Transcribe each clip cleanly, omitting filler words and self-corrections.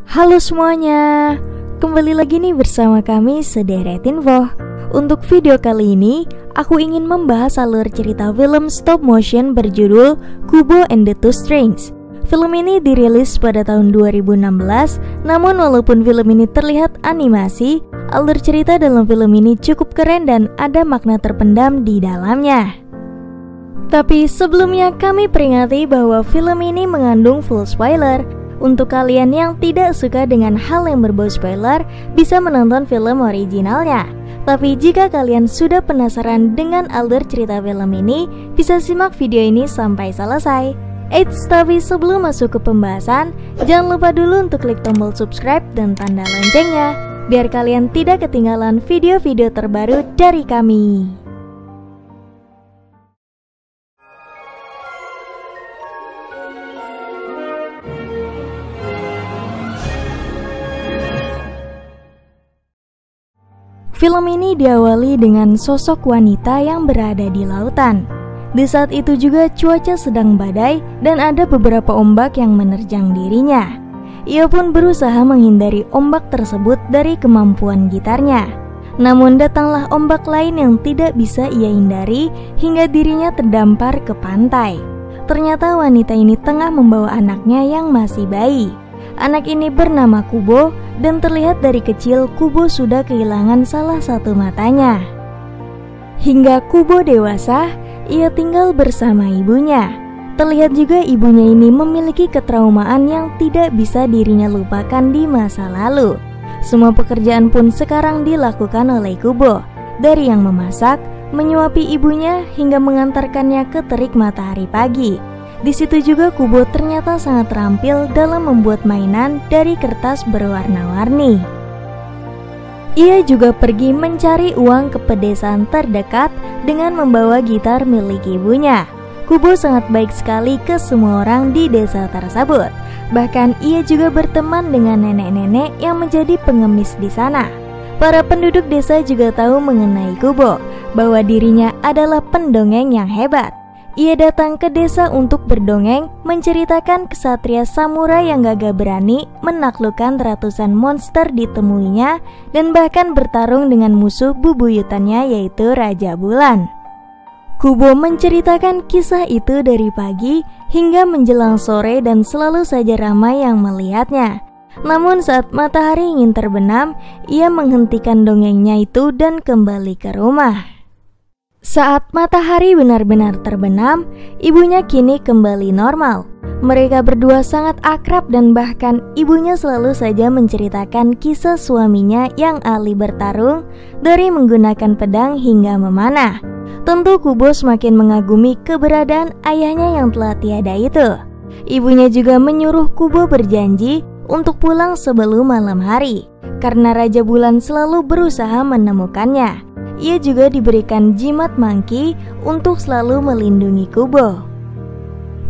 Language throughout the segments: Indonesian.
Halo semuanya, kembali lagi nih bersama kami Sederet Info. Untuk video kali ini, aku ingin membahas alur cerita film stop motion berjudul Kubo and the Two Strings. Film ini dirilis pada tahun 2016, namun walaupun film ini terlihat animasi, alur cerita dalam film ini cukup keren dan ada makna terpendam di dalamnya. Tapi sebelumnya kami peringati bahwa film ini mengandung full spoiler. Untuk kalian yang tidak suka dengan hal yang berbau spoiler, bisa menonton film originalnya. Tapi jika kalian sudah penasaran dengan alur cerita film ini, bisa simak video ini sampai selesai. Tapi sebelum masuk ke pembahasan, jangan lupa dulu untuk klik tombol subscribe dan tanda loncengnya, biar kalian tidak ketinggalan video-video terbaru dari kami. Film ini diawali dengan sosok wanita yang berada di lautan. Di saat itu juga cuaca sedang badai dan ada beberapa ombak yang menerjang dirinya. Ia pun berusaha menghindari ombak tersebut dari kemampuan gitarnya. Namun datanglah ombak lain yang tidak bisa ia hindari hingga dirinya terdampar ke pantai. Ternyata wanita ini tengah membawa anaknya yang masih bayi. Anak ini bernama Kubo dan terlihat dari kecil Kubo sudah kehilangan salah satu matanya. Hingga Kubo dewasa, ia tinggal bersama ibunya. Terlihat juga ibunya ini memiliki ketraumaan yang tidak bisa dirinya lupakan di masa lalu. Semua pekerjaan pun sekarang dilakukan oleh Kubo, dari yang memasak, menyuapi ibunya hingga mengantarkannya ke terik matahari pagi. Di situ juga Kubo ternyata sangat terampil dalam membuat mainan dari kertas berwarna-warni. Ia juga pergi mencari uang ke pedesaan terdekat dengan membawa gitar milik ibunya. Kubo sangat baik sekali ke semua orang di desa tersebut. Bahkan ia juga berteman dengan nenek-nenek yang menjadi pengemis di sana. Para penduduk desa juga tahu mengenai Kubo, bahwa dirinya adalah pendongeng yang hebat. Ia datang ke desa untuk berdongeng, menceritakan kesatria samurai yang gagah berani menaklukkan ratusan monster ditemuinya dan bahkan bertarung dengan musuh bubuyutannya yaitu Raja Bulan. Kubo menceritakan kisah itu dari pagi hingga menjelang sore dan selalu saja ramai yang melihatnya. Namun saat matahari ingin terbenam, ia menghentikan dongengnya itu dan kembali ke rumah. Saat matahari benar-benar terbenam, ibunya kini kembali normal. Mereka berdua sangat akrab dan bahkan ibunya selalu saja menceritakan kisah suaminya yang ahli bertarung dari menggunakan pedang hingga memanah. Tentu Kubo semakin mengagumi keberadaan ayahnya yang telah tiada itu. Ibunya juga menyuruh Kubo berjanji untuk pulang sebelum malam hari, karena Raja Bulan selalu berusaha menemukannya. Ia juga diberikan jimat mangki untuk selalu melindungi Kubo.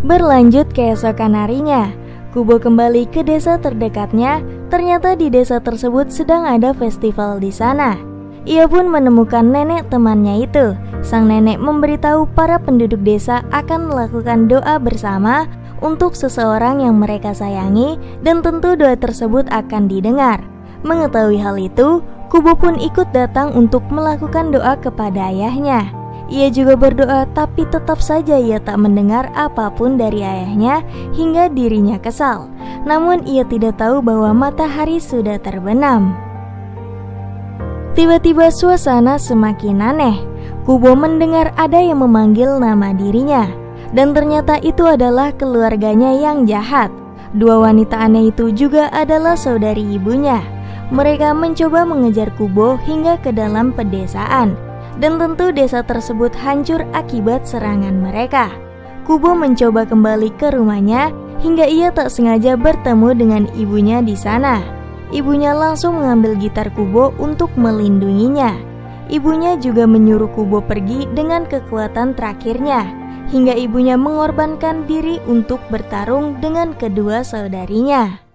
Berlanjut keesokan harinya, Kubo kembali ke desa terdekatnya. Ternyata di desa tersebut sedang ada festival di sana. Ia pun menemukan nenek temannya itu. Sang nenek memberitahu para penduduk desa akan melakukan doa bersama untuk seseorang yang mereka sayangi dan tentu doa tersebut akan didengar. Mengetahui hal itu, Kubo pun ikut datang untuk melakukan doa kepada ayahnya. Ia juga berdoa tapi tetap saja ia tak mendengar apapun dari ayahnya hingga dirinya kesal. Namun ia tidak tahu bahwa matahari sudah terbenam. Tiba-tiba suasana semakin aneh. Kubo mendengar ada yang memanggil nama dirinya. Dan ternyata itu adalah keluarganya yang jahat. Dua wanita aneh itu juga adalah saudari ibunya. Mereka mencoba mengejar Kubo hingga ke dalam pedesaan, dan tentu desa tersebut hancur akibat serangan mereka. Kubo mencoba kembali ke rumahnya hingga ia tak sengaja bertemu dengan ibunya di sana. Ibunya langsung mengambil gitar Kubo untuk melindunginya. Ibunya juga menyuruh Kubo pergi dengan kekuatan terakhirnya, hingga ibunya mengorbankan diri untuk bertarung dengan kedua saudarinya.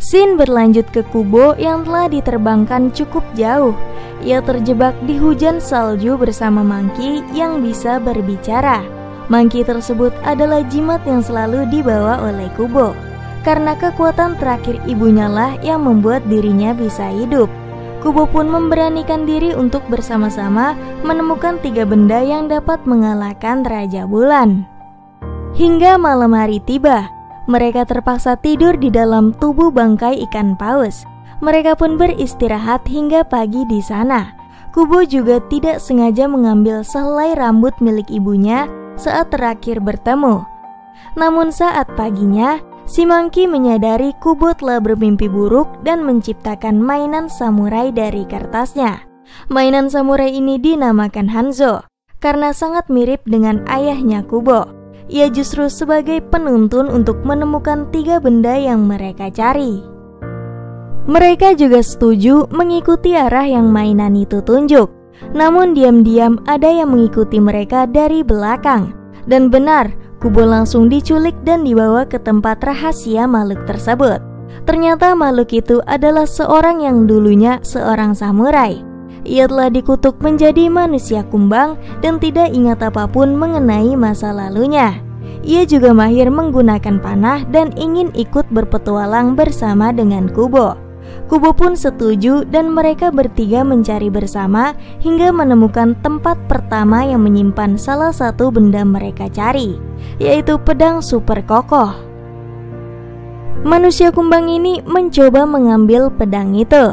Scene berlanjut ke Kubo yang telah diterbangkan cukup jauh. Ia terjebak di hujan salju bersama Monkey yang bisa berbicara. Monkey tersebut adalah jimat yang selalu dibawa oleh Kubo. Karena kekuatan terakhir ibunya lah yang membuat dirinya bisa hidup. Kubo pun memberanikan diri untuk bersama-sama menemukan 3 benda yang dapat mengalahkan Raja Bulan. Hingga malam hari tiba, mereka terpaksa tidur di dalam tubuh bangkai ikan paus. Mereka pun beristirahat hingga pagi di sana. Kubo juga tidak sengaja mengambil sehelai rambut milik ibunya saat terakhir bertemu. Namun saat paginya, si Monkey menyadari Kubo telah bermimpi buruk dan menciptakan mainan samurai dari kertasnya. Mainan samurai ini dinamakan Hanzo karena sangat mirip dengan ayahnya Kubo. Ia justru sebagai penuntun untuk menemukan 3 benda yang mereka cari. Mereka juga setuju mengikuti arah yang mainan itu tunjuk. Namun diam-diam ada yang mengikuti mereka dari belakang. Dan benar, Kubo langsung diculik dan dibawa ke tempat rahasia makhluk tersebut. Ternyata makhluk itu adalah seorang yang dulunya seorang samurai. Ia telah dikutuk menjadi manusia kumbang dan tidak ingat apapun mengenai masa lalunya. Ia juga mahir menggunakan panah dan ingin ikut berpetualang bersama dengan Kubo. Kubo pun setuju dan mereka bertiga mencari bersama hingga menemukan tempat pertama yang menyimpan salah satu benda mereka cari, yaitu pedang super kokoh. Manusia kumbang ini mencoba mengambil pedang itu,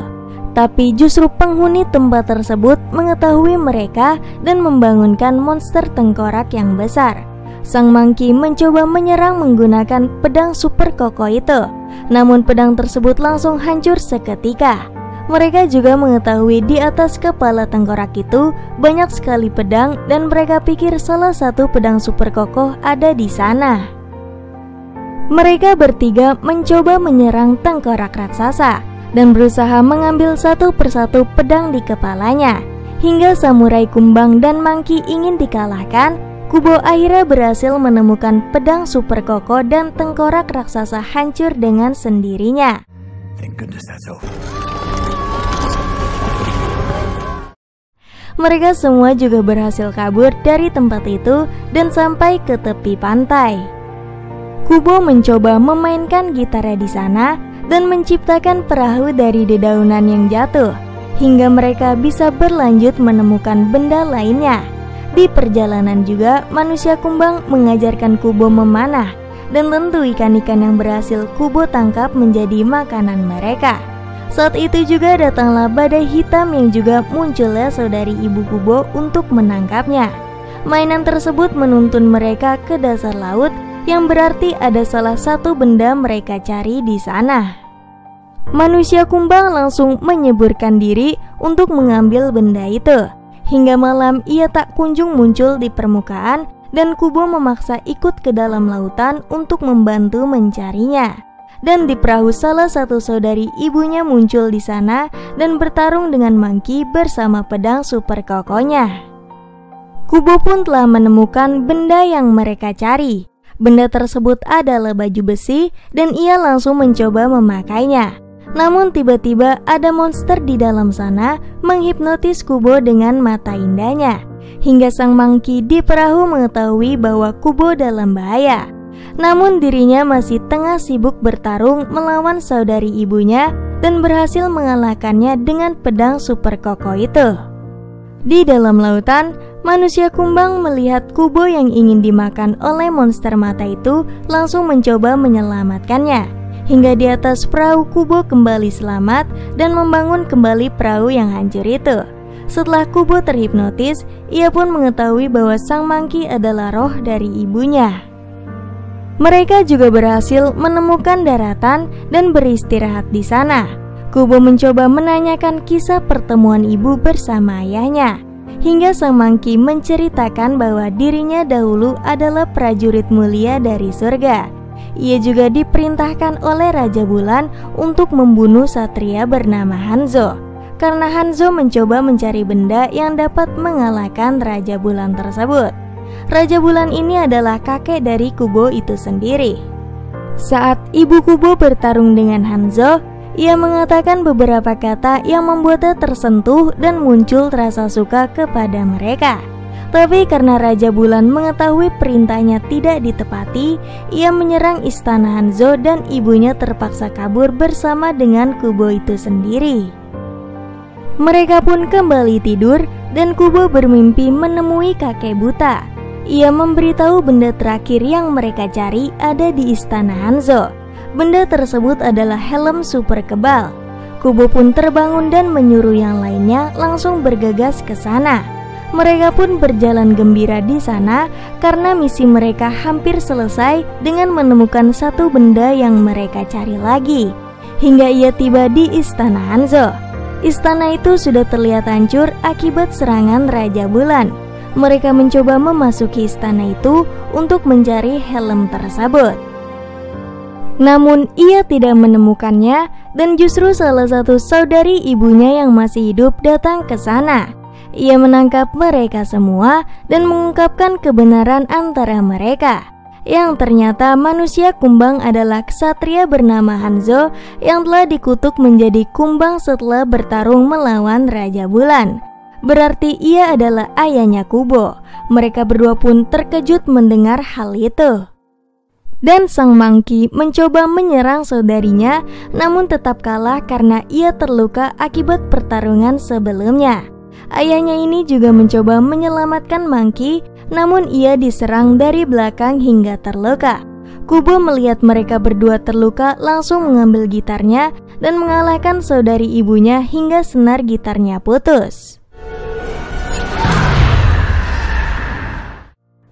tapi justru penghuni tempat tersebut mengetahui mereka dan membangunkan monster tengkorak yang besar. Sang Monkey mencoba menyerang menggunakan pedang super kokoh itu, namun pedang tersebut langsung hancur seketika. Mereka juga mengetahui di atas kepala tengkorak itu banyak sekali pedang dan mereka pikir salah satu pedang super kokoh ada di sana. Mereka bertiga mencoba menyerang tengkorak raksasa dan berusaha mengambil satu persatu pedang di kepalanya. Hingga samurai kumbang dan Monkey ingin dikalahkan, Kubo akhirnya berhasil menemukan pedang super kokoh dan tengkorak raksasa hancur dengan sendirinya. Mereka semua juga berhasil kabur dari tempat itu dan sampai ke tepi pantai. Kubo mencoba memainkan gitarnya di sana dan menciptakan perahu dari dedaunan yang jatuh, hingga mereka bisa berlanjut menemukan benda lainnya. Di perjalanan juga, manusia kumbang mengajarkan Kubo memanah, dan tentu ikan-ikan yang berhasil Kubo tangkap menjadi makanan mereka. Saat itu juga datanglah badai hitam yang juga munculnya saudari ibu Kubo untuk menangkapnya. Mainan tersebut menuntun mereka ke dasar laut, yang berarti ada salah satu benda mereka cari di sana. Manusia kumbang langsung menyeburkan diri untuk mengambil benda itu. Hingga malam ia tak kunjung muncul di permukaan dan Kubo memaksa ikut ke dalam lautan untuk membantu mencarinya. Dan di perahu salah satu saudari ibunya muncul di sana dan bertarung dengan Monkey bersama pedang super kokohnya. Kubo pun telah menemukan benda yang mereka cari. Benda tersebut adalah baju besi dan ia langsung mencoba memakainya. Namun tiba-tiba ada monster di dalam sana menghipnotis Kubo dengan mata indahnya, hingga sang Monkey di perahu mengetahui bahwa Kubo dalam bahaya. Namun dirinya masih tengah sibuk bertarung melawan saudari ibunya dan berhasil mengalahkannya dengan pedang super kokoh itu. Di dalam lautan, manusia kumbang melihat Kubo yang ingin dimakan oleh monster mata itu langsung mencoba menyelamatkannya. Hingga di atas perahu Kubo kembali selamat dan membangun kembali perahu yang hancur itu. Setelah Kubo terhipnotis, ia pun mengetahui bahwa sang Monkey adalah roh dari ibunya. Mereka juga berhasil menemukan daratan dan beristirahat di sana. Kubo mencoba menanyakan kisah pertemuan ibu bersama ayahnya, hingga sang Monkey menceritakan bahwa dirinya dahulu adalah prajurit mulia dari surga. Ia juga diperintahkan oleh Raja Bulan untuk membunuh satria bernama Hanzo, karena Hanzo mencoba mencari benda yang dapat mengalahkan Raja Bulan tersebut. Raja Bulan ini adalah kakek dari Kubo itu sendiri. Saat ibu Kubo bertarung dengan Hanzo, ia mengatakan beberapa kata yang membuatnya tersentuh dan muncul rasa suka kepada mereka. Tapi karena Raja Bulan mengetahui perintahnya tidak ditepati, ia menyerang istana Hanzo dan ibunya terpaksa kabur bersama dengan Kubo itu sendiri. Mereka pun kembali tidur dan Kubo bermimpi menemui kakek buta. Ia memberitahu benda terakhir yang mereka cari ada di istana Hanzo. Benda tersebut adalah helm super kebal. Kubo pun terbangun dan menyuruh yang lainnya langsung bergegas ke sana. Mereka pun berjalan gembira di sana karena misi mereka hampir selesai dengan menemukan satu benda yang mereka cari lagi. Hingga ia tiba di istana Hanzo. Istana itu sudah terlihat hancur akibat serangan Raja Bulan. Mereka mencoba memasuki istana itu untuk mencari helm tersebut. Namun ia tidak menemukannya dan justru salah satu saudari ibunya yang masih hidup datang ke sana. Ia menangkap mereka semua dan mengungkapkan kebenaran antara mereka, yang ternyata manusia kumbang adalah ksatria bernama Hanzo yang telah dikutuk menjadi kumbang setelah bertarung melawan Raja Bulan. Berarti ia adalah ayahnya Kubo. Mereka berdua pun terkejut mendengar hal itu. Dan sang Monkey mencoba menyerang saudarinya, namun tetap kalah karena ia terluka akibat pertarungan sebelumnya. Ayahnya ini juga mencoba menyelamatkan Monkey, namun ia diserang dari belakang hingga terluka. Kubo melihat mereka berdua terluka langsung mengambil gitarnya dan mengalahkan saudari ibunya hingga senar gitarnya putus.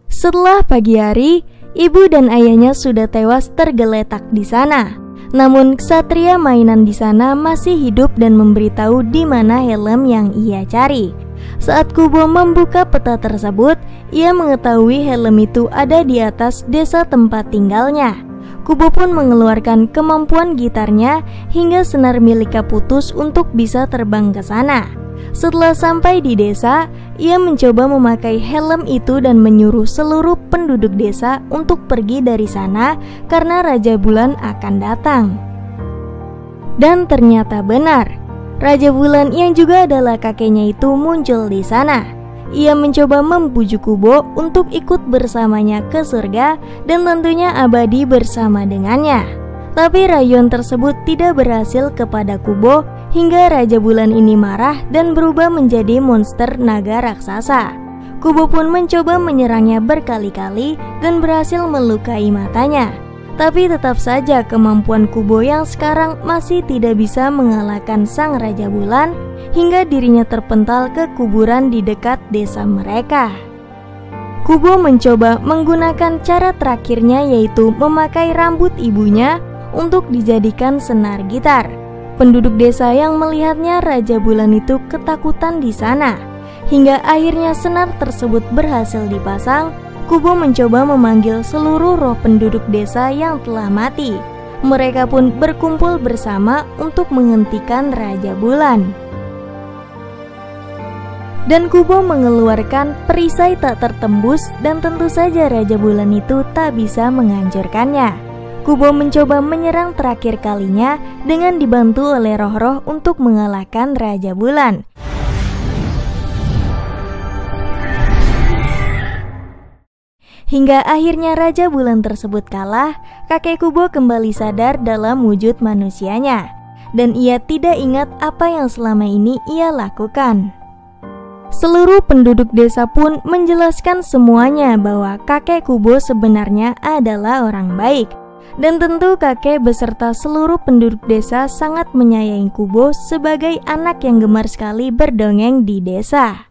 Setelah pagi hari, ibu dan ayahnya sudah tewas tergeletak di sana. Namun ksatria mainan di sana masih hidup dan memberitahu di mana helm yang ia cari. Saat Kubo membuka peta tersebut, ia mengetahui helm itu ada di atas desa tempat tinggalnya. Kubo pun mengeluarkan kemampuan gitarnya hingga senar miliknya putus untuk bisa terbang ke sana. Setelah sampai di desa, ia mencoba memakai helm itu dan menyuruh seluruh penduduk desa untuk pergi dari sana karena Raja Bulan akan datang. Dan ternyata benar, Raja Bulan yang juga adalah kakeknya itu muncul di sana. Ia mencoba membujuk Kubo untuk ikut bersamanya ke surga dan tentunya abadi bersama dengannya. Tapi rayuan tersebut tidak berhasil kepada Kubo hingga Raja Bulan ini marah dan berubah menjadi monster naga raksasa. Kubo pun mencoba menyerangnya berkali-kali dan berhasil melukai matanya. Tapi tetap saja kemampuan Kubo yang sekarang masih tidak bisa mengalahkan sang Raja Bulan hingga dirinya terpental ke kuburan di dekat desa mereka. Kubo mencoba menggunakan cara terakhirnya, yaitu memakai rambut ibunya untuk dijadikan senar gitar. Penduduk desa yang melihatnya Raja Bulan itu ketakutan di sana. Hingga akhirnya senar tersebut berhasil dipasang. Kubo mencoba memanggil seluruh roh penduduk desa yang telah mati. Mereka pun berkumpul bersama untuk menghentikan Raja Bulan. Dan Kubo mengeluarkan perisai tak tertembus dan tentu saja Raja Bulan itu tak bisa menghancurkannya. Kubo mencoba menyerang terakhir kalinya dengan dibantu oleh roh-roh untuk mengalahkan Raja Bulan. Hingga akhirnya Raja Bulan tersebut kalah, kakek Kubo kembali sadar dalam wujud manusianya. Dan ia tidak ingat apa yang selama ini ia lakukan. Seluruh penduduk desa pun menjelaskan semuanya bahwa kakek Kubo sebenarnya adalah orang baik. Dan tentu kakek beserta seluruh penduduk desa sangat menyayangi Kubo sebagai anak yang gemar sekali berdongeng di desa.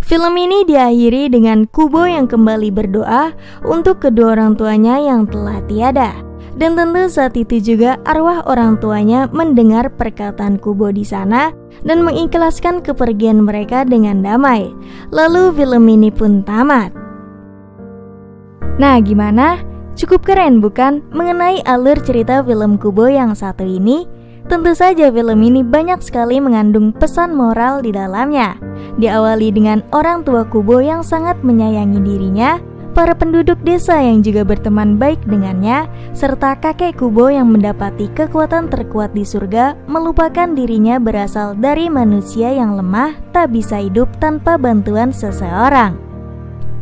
Film ini diakhiri dengan Kubo yang kembali berdoa untuk kedua orang tuanya yang telah tiada. Dan tentu saat itu juga arwah orang tuanya mendengar perkataan Kubo di sana dan mengikhlaskan kepergian mereka dengan damai. Lalu film ini pun tamat. Nah, gimana? Cukup keren bukan mengenai alur cerita film Kubo yang satu ini? Tentu saja film ini banyak sekali mengandung pesan moral di dalamnya. Diawali dengan orang tua Kubo yang sangat menyayangi dirinya, para penduduk desa yang juga berteman baik dengannya, serta kakek Kubo yang mendapati kekuatan terkuat di surga, melupakan dirinya berasal dari manusia yang lemah, tak bisa hidup tanpa bantuan seseorang.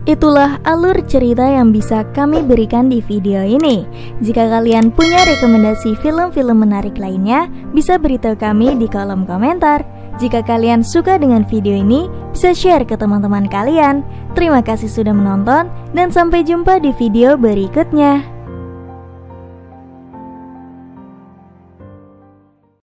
Itulah alur cerita yang bisa kami berikan di video ini. Jika kalian punya rekomendasi film-film menarik lainnya, bisa beritahu kami di kolom komentar. Jika kalian suka dengan video ini, bisa share ke teman-teman kalian. Terima kasih sudah menonton, dan sampai jumpa di video berikutnya.